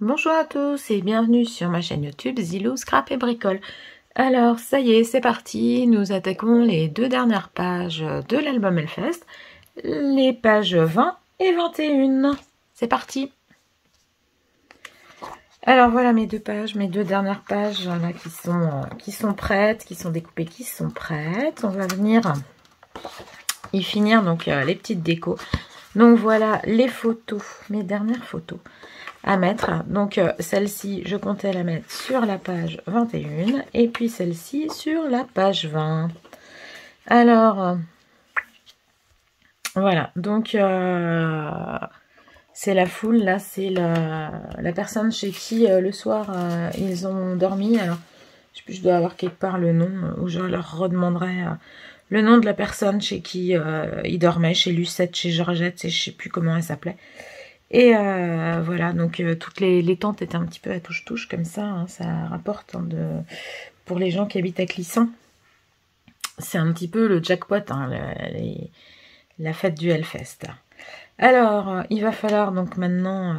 Bonjour à tous et bienvenue sur ma chaîne YouTube Zilou Scrap et Bricole. Alors ça y est, c'est parti, nous attaquons les deux dernières pages de l'album Hellfest, les pages 20 et 21. C'est parti. Alors voilà mes deux dernières pages là, qui sont prêtes, qui sont découpées, qui sont prêtes. On va venir y finir donc les petites décos. Donc voilà les photos, mes dernières photos à mettre. Donc celle-ci, je comptais la mettre sur la page 21 et puis celle-ci sur la page 20. Alors, voilà. Donc, c'est la foule. Là, c'est la personne chez qui, le soir, ils ont dormi. Alors, je sais plus, je dois avoir quelque part le nom, où je leur redemanderai le nom de la personne chez qui ils dormaient, chez Lucette, chez Georgette, et je sais plus comment elle s'appelait. Et voilà, donc toutes les tentes étaient un petit peu à touche-touche comme ça, hein, ça rapporte hein, pour les gens qui habitent à Clisson. C'est un petit peu le jackpot, hein, la fête du Hellfest. Alors, il va falloir donc maintenant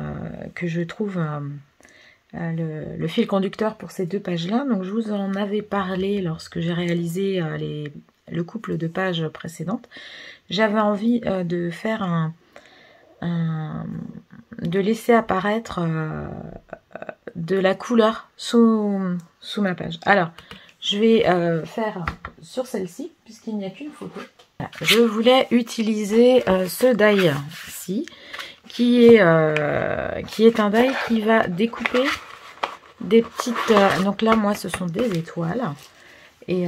que je trouve le fil conducteur pour ces deux pages-là. Donc je vous en avais parlé lorsque j'ai réalisé le couple de pages précédentes. J'avais envie de faire de laisser apparaître de la couleur sous ma page. Alors, je vais faire sur celle-ci, puisqu'il n'y a qu'une photo. Je voulais utiliser ce die-ci, qui est un die qui va découper des petites... donc là, moi, ce sont des étoiles. Et...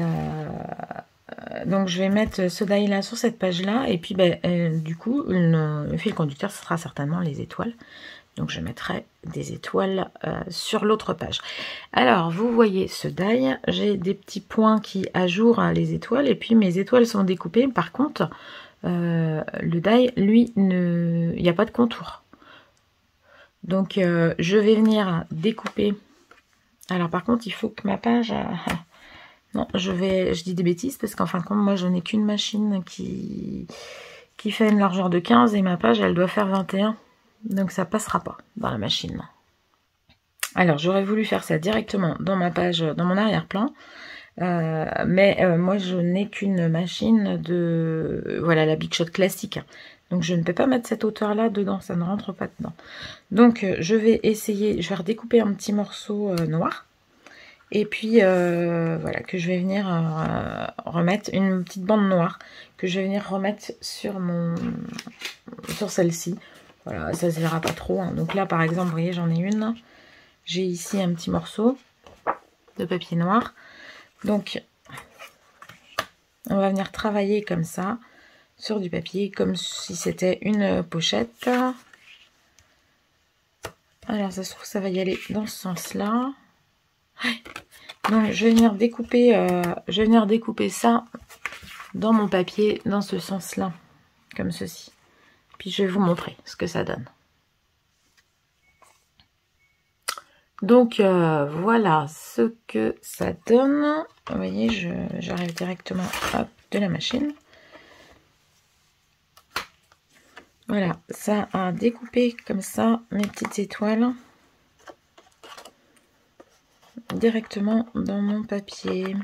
donc je vais mettre ce die là sur cette page là et puis du coup le fil conducteur ce sera certainement les étoiles, donc je mettrai des étoiles sur l'autre page. Alors vous voyez ce die, j'ai des petits points qui ajourent les étoiles et puis mes étoiles sont découpées. Par contre le die lui il n'y a pas de contour, donc je vais venir découper. Alors par contre il faut que ma page non, je dis des bêtises parce qu'en fin de compte, moi, je n'ai qu'une machine qui fait une largeur de 15 et ma page, elle doit faire 21. Donc, ça passera pas dans la machine. Alors, j'aurais voulu faire ça directement dans ma page, dans mon arrière-plan. Mais moi, je n'ai qu'une machine de... Voilà, la Big Shot classique. Donc, je ne peux pas mettre cette hauteur-là dedans. Ça ne rentre pas dedans. Donc, je vais essayer... Je vais redécouper un petit morceau noir. Et puis, voilà, que je vais venir remettre une petite bande noire que je vais venir remettre sur celle-ci. Voilà, ça se verra pas trop. Hein. Donc là, par exemple, vous voyez, j'en ai une. J'ai ici un petit morceau de papier noir. Donc, on va venir travailler comme ça, sur du papier, comme si c'était une pochette. Alors, ça se trouve, ça va y aller dans ce sens-là. Donc je vais venir découper ça dans mon papier dans ce sens-là, comme ceci. Puis je vais vous montrer ce que ça donne. Donc voilà ce que ça donne. Vous voyez, j'arrive directement hop, de la machine. Voilà, ça a découpé comme ça mes petites étoiles. Directement dans mon papier.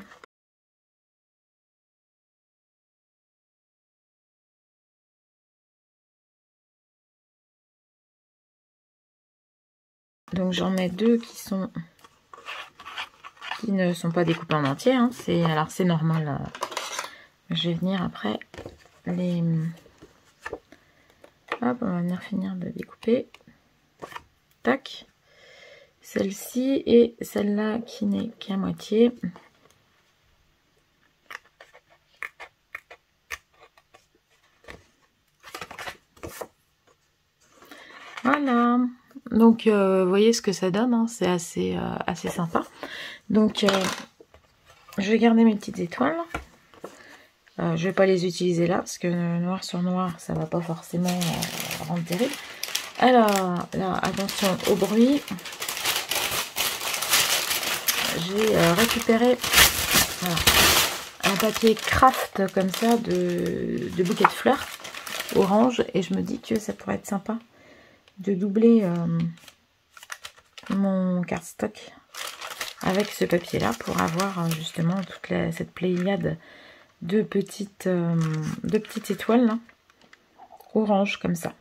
Donc j'en ai deux qui ne sont pas découpés en entier. Hein. Alors c'est normal. Je vais venir après les... Hop, on va venir finir de découper. Tac. Celle-ci et celle-là qui n'est qu'à moitié. Voilà. Donc, vous voyez ce que ça donne. Hein, c'est assez sympa. Donc, je vais garder mes petites étoiles. Je vais pas les utiliser là parce que noir sur noir, ça va pas forcément rendre terrible. Alors, là, attention au bruit. J'ai récupéré un papier craft comme ça de bouquet de fleurs orange et je me dis que ça pourrait être sympa de doubler mon cardstock avec ce papier là pour avoir justement toute cette pléiade de petites étoiles là, orange comme ça.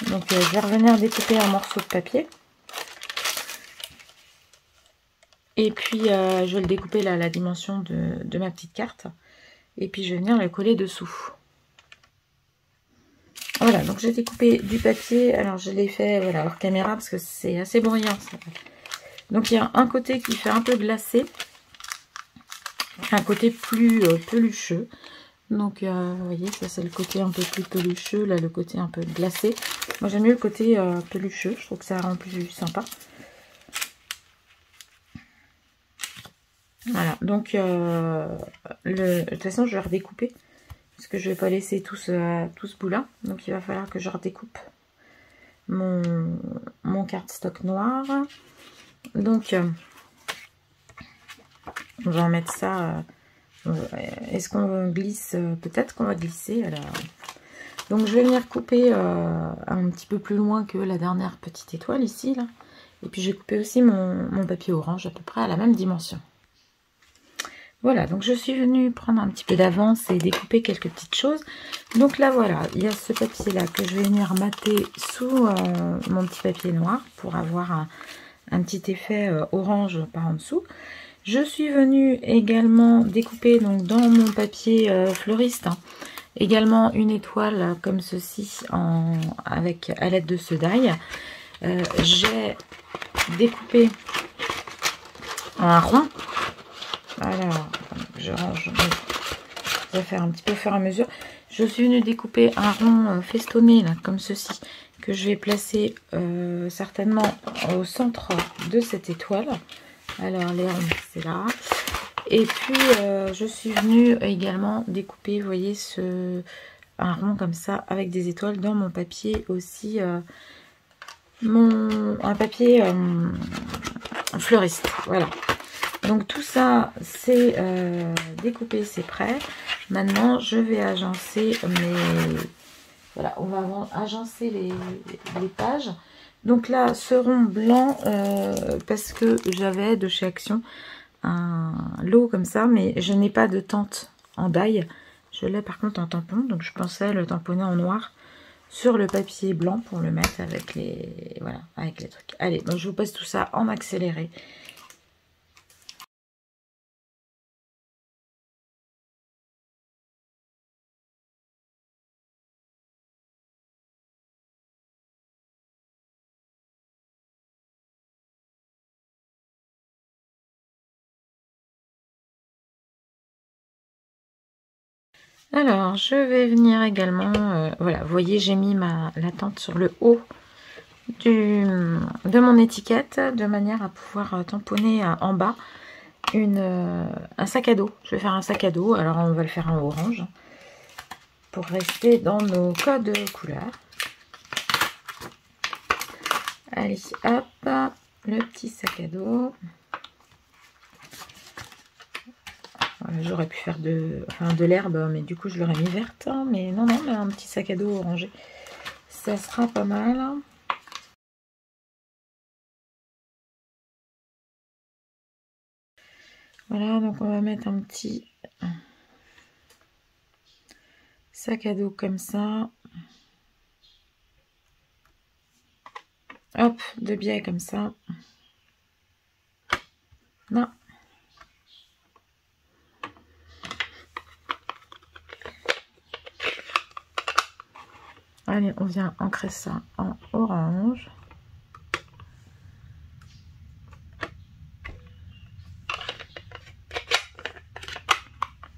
Donc je vais revenir découper un morceau de papier. Et puis je vais le découper là, à la dimension de ma petite carte. Et puis je vais venir le coller dessous. Voilà, donc j'ai découpé du papier. Alors je l'ai fait voilà, hors caméra parce que c'est assez bruyant. Ça. Donc il y a un côté qui fait un peu glacé. Un côté plus pelucheux. Donc vous voyez, ça c'est le côté un peu plus pelucheux. Là le côté un peu glacé. Moi j'aime mieux le côté pelucheux. Je trouve que ça rend plus sympa. Voilà, donc de toute façon je vais redécouper parce que je vais pas laisser tout ce bout là, donc il va falloir que je redécoupe mon cardstock noir. Donc on va en mettre ça, est-ce qu'on glisse, peut-être qu'on va glisser alors. Donc je vais venir couper un petit peu plus loin que la dernière petite étoile ici là, et puis j'ai coupé aussi mon papier orange à peu près à la même dimension. Voilà, donc je suis venue prendre un petit peu d'avance et découper quelques petites choses. Donc là, voilà, il y a ce papier-là que je vais venir mater sous mon petit papier noir pour avoir un petit effet orange par en dessous. Je suis venue également découper donc dans mon papier fleuriste, également une étoile comme ceci à l'aide de ce die. J'ai découpé un rond. Alors, je range mes affaires un petit peu au fur et à mesure. Je suis venue découper un rond festonné, là, comme ceci, que je vais placer certainement au centre de cette étoile. Alors, les ronds, c'est là. Et puis, je suis venue également découper, vous voyez, un rond comme ça, avec des étoiles dans mon papier aussi, un papier fleuriste, voilà. Donc tout ça c'est découpé, c'est prêt. Maintenant je vais agencer voilà, on va agencer les pages. Donc là ce rond blanc parce que j'avais de chez Action un lot comme ça, mais je n'ai pas de tente en die. Je l'ai par contre en tampon, donc je pensais le tamponner en noir sur le papier blanc pour le mettre avec les trucs. Allez, donc je vous passe tout ça en accéléré. Alors, je vais venir également, voilà, vous voyez, j'ai mis la tente sur le haut de mon étiquette, de manière à pouvoir tamponner en bas un sac à dos. Je vais faire un sac à dos, alors on va le faire en orange, pour rester dans nos codes couleurs. Allez, hop, le petit sac à dos. J'aurais pu faire de l'herbe, mais du coup je l'aurais mis verte. Mais non, mais un petit sac à dos orangé, ça sera pas mal. Voilà, donc on va mettre un petit sac à dos comme ça. Hop, de biais comme ça. Non. Allez, on vient ancrer ça en orange.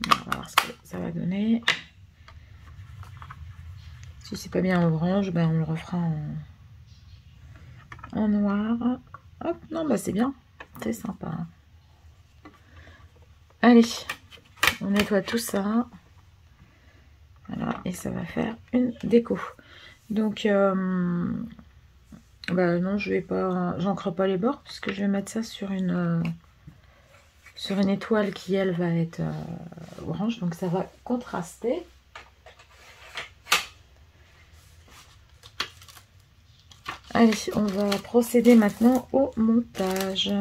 On va voir ce que ça va donner. Si c'est pas bien orange, ben on le refera en noir. Hop, non, bah c'est bien. C'est sympa. Allez, on nettoie tout ça. Voilà, et ça va faire une déco. Donc, bah non, je vais pas, j'encre pas les bords puisque je vais mettre ça sur une étoile qui elle va être orange, donc ça va contraster. Allez, on va procéder maintenant au montage.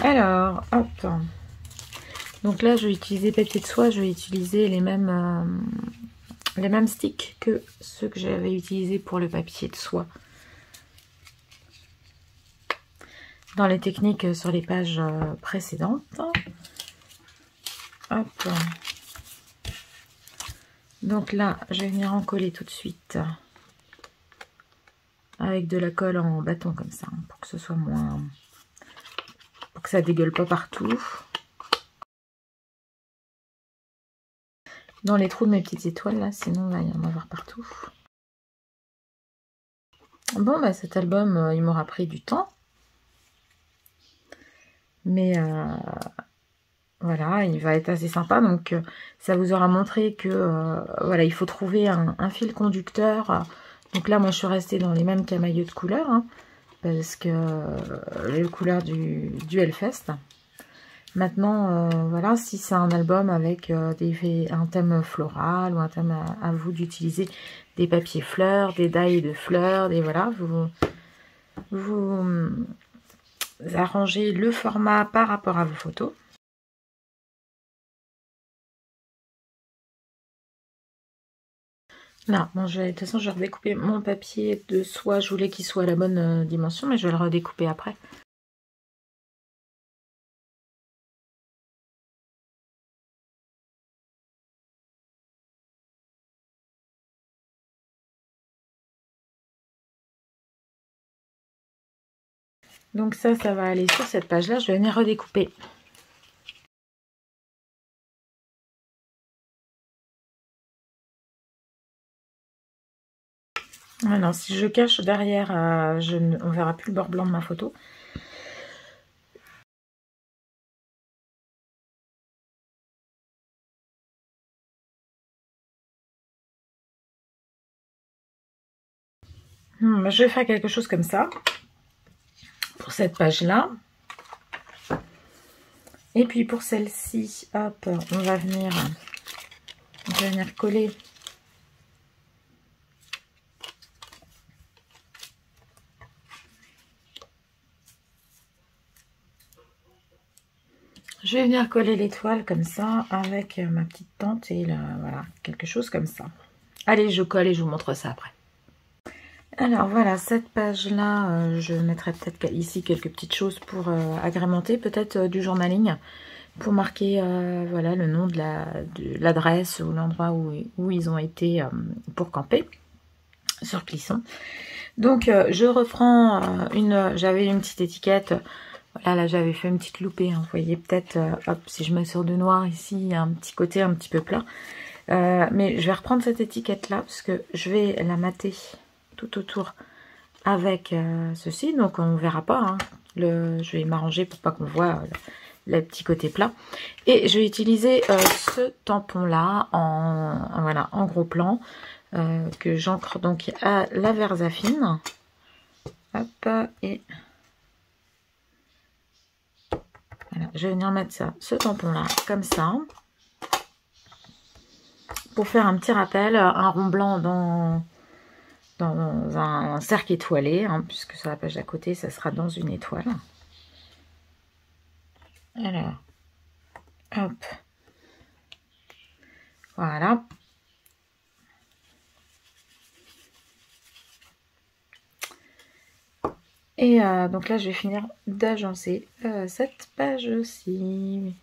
Alors, hop. Donc là, je vais utiliser papier de soie. Je vais utiliser les mêmes sticks que ceux que j'avais utilisés pour le papier de soie dans les techniques sur les pages précédentes. Hop. Donc là, je vais venir en coller tout de suite avec de la colle en bâton comme ça, pour que ce soit moins... pour que ça dégueule pas partout. Dans les trous de mes petites étoiles là, sinon là, il y en a avoir partout. Bon, bah cet album, il m'aura pris du temps. Mais voilà, il va être assez sympa. Donc ça vous aura montré que voilà, il faut trouver un fil conducteur. Donc là, moi, je suis restée dans les mêmes camailleux de couleurs, hein, parce que les couleurs du Hellfest. Maintenant, voilà, si c'est un album avec un thème floral ou un thème à vous d'utiliser des papiers fleurs, des dailles de fleurs, des voilà, vous arrangez le format par rapport à vos photos. Là, bon, de toute façon, je vais redécouper mon papier de soie. Je voulais qu'il soit à la bonne dimension, mais je vais le redécouper après. Donc ça va aller sur cette page-là. Je vais venir redécouper. Alors, si je cache derrière, on verra plus le bord blanc de ma photo. Je vais faire quelque chose comme ça pour cette page-là. Et puis pour celle-ci, hop, on va venir coller. Je vais venir coller l'étoile comme ça avec ma petite tente et voilà, quelque chose comme ça. Allez, je colle et je vous montre ça après. Alors voilà, cette page-là, je mettrai peut-être ici quelques petites choses pour agrémenter, peut-être du journaling, pour marquer voilà, le nom de l'adresse ou l'endroit où ils ont été pour camper, sur Clisson. Donc je reprends j'avais une petite étiquette, voilà, là j'avais fait une petite loupée, hein, vous voyez peut-être, hop, si je mets sur du noir ici, il y a un petit côté un petit peu plat. Mais je vais reprendre cette étiquette-là, parce que je vais la mater tout autour avec ceci, donc on ne verra pas, hein. Je vais m'arranger pour pas qu'on voit le petit côté plat. Et je vais utiliser ce tampon-là voilà, en gros plan, que j'encre donc à la Versafine. Hop, et voilà, je vais venir mettre ce tampon-là, comme ça, pour faire un petit rappel, un rond blanc dans un cercle étoilé, hein, puisque sur la page d'à côté, ça sera dans une étoile. Alors, hop, voilà. Et donc là, je vais finir d'agencer cette page-ci.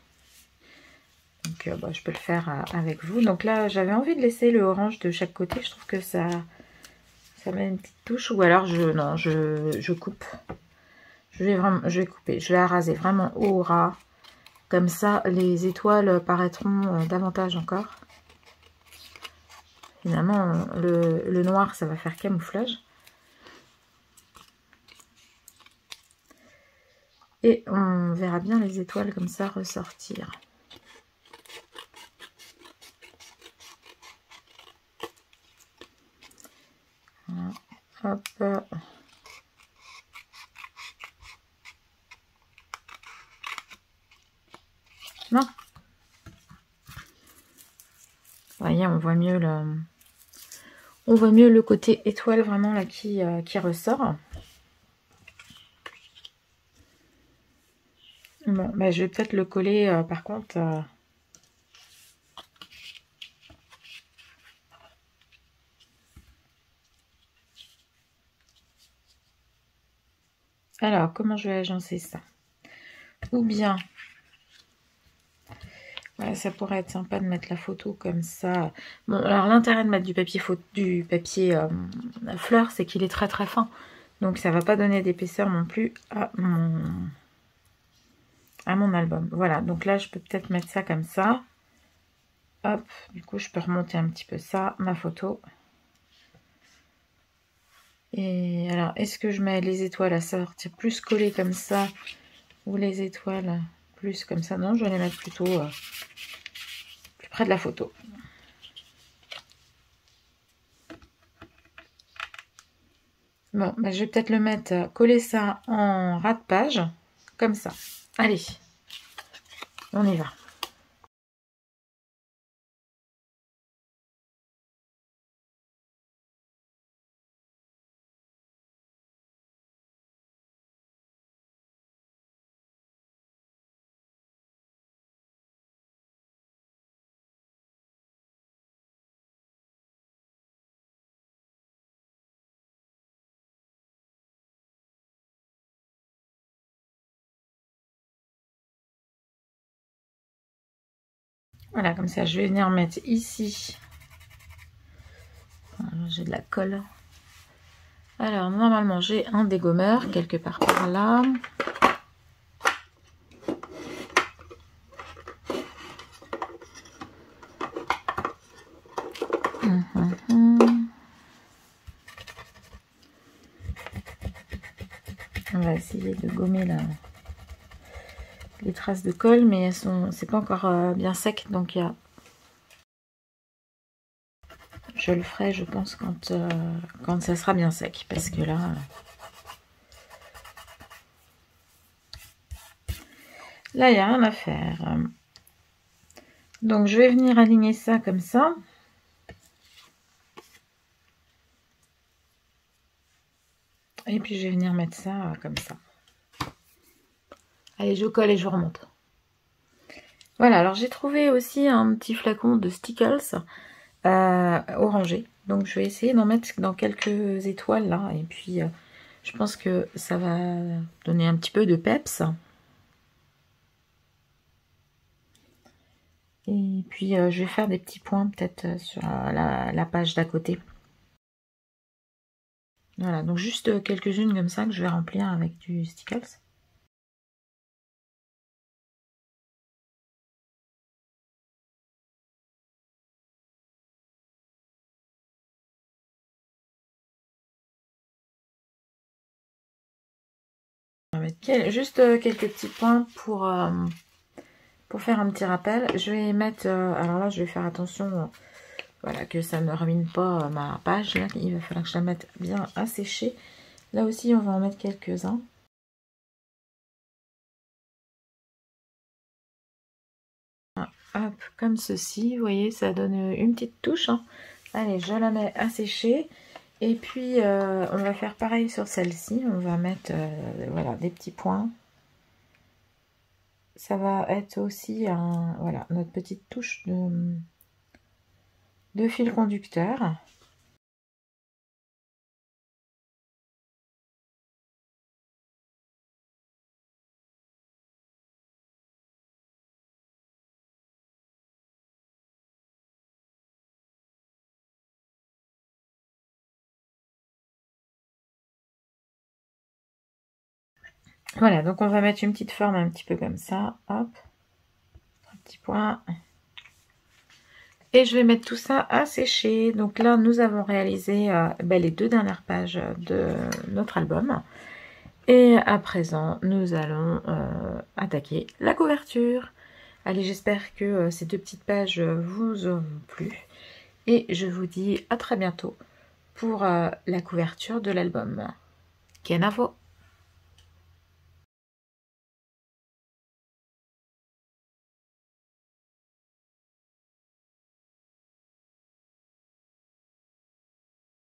Donc, bah, je peux le faire avec vous. Donc là, j'avais envie de laisser le orange de chaque côté. Je trouve que ça met une petite touche. Ou alors, je coupe. Je vais couper. Je vais raser vraiment au ras. Comme ça, les étoiles paraîtront davantage encore. Finalement, le noir, ça va faire camouflage. Et on verra bien les étoiles comme ça ressortir. Voilà. Hop. Non. Vous voyez, on voit mieux On voit mieux le côté étoile vraiment là qui ressort. Bon, bah, je vais peut-être le coller par contre. Alors, comment je vais agencer ça? Ou bien, ouais, ça pourrait être sympa de mettre la photo comme ça. Bon, alors l'intérêt de mettre du papier fleur, c'est qu'il est très très fin. Donc ça va pas donner d'épaisseur non plus à mon album. Voilà, donc là je peux peut-être mettre ça comme ça. Hop, du coup je peux remonter un petit peu ça, ma photo. Et alors, est-ce que je mets les étoiles à sortir plus collées comme ça, ou les étoiles plus comme ça? Non, je vais les mettre plutôt plus près de la photo. Bon, bah, je vais peut-être le mettre, coller ça en ras de page, comme ça. Allez, on y va. Voilà, comme ça, je vais venir mettre ici. J'ai de la colle. Alors, normalement, j'ai un dégommeur quelque part par là. On va essayer de gommer les traces de colle, mais c'est pas encore bien sec, donc je le ferai, je pense, quand ça sera bien sec, parce que là, il n'y a rien à faire. Donc, je vais venir aligner ça comme ça. Et puis, je vais venir mettre ça comme ça. Allez, je colle et je remonte. Voilà, alors j'ai trouvé aussi un petit flacon de Stickles orangé. Donc je vais essayer d'en mettre dans quelques étoiles là. Et puis je pense que ça va donner un petit peu de peps. Et puis je vais faire des petits points peut-être sur la page d'à côté. Voilà, donc juste quelques-unes comme ça que je vais remplir avec du Stickles. On va mettre juste quelques petits points pour faire un petit rappel. Je vais mettre, alors là je vais faire attention voilà, que ça ne ruine pas ma page. Là, il va falloir que je la mette bien à sécher. Là aussi on va en mettre quelques-uns. Hop, comme ceci, vous voyez, ça donne une petite touche. Hein. Allez, je la mets à sécher. Et puis, on va faire pareil sur celle-ci. On va mettre voilà, des petits points. Ça va être aussi voilà, notre petite touche de fil conducteur. Voilà, donc on va mettre une petite forme un petit peu comme ça. Hop, un petit point. Et je vais mettre tout ça à sécher. Donc là, nous avons réalisé les 2 dernières pages de notre album. Et à présent, nous allons attaquer la couverture. Allez, j'espère que ces 2 petites pages vous auront plu. Et je vous dis à très bientôt pour la couverture de l'album. Kenavo!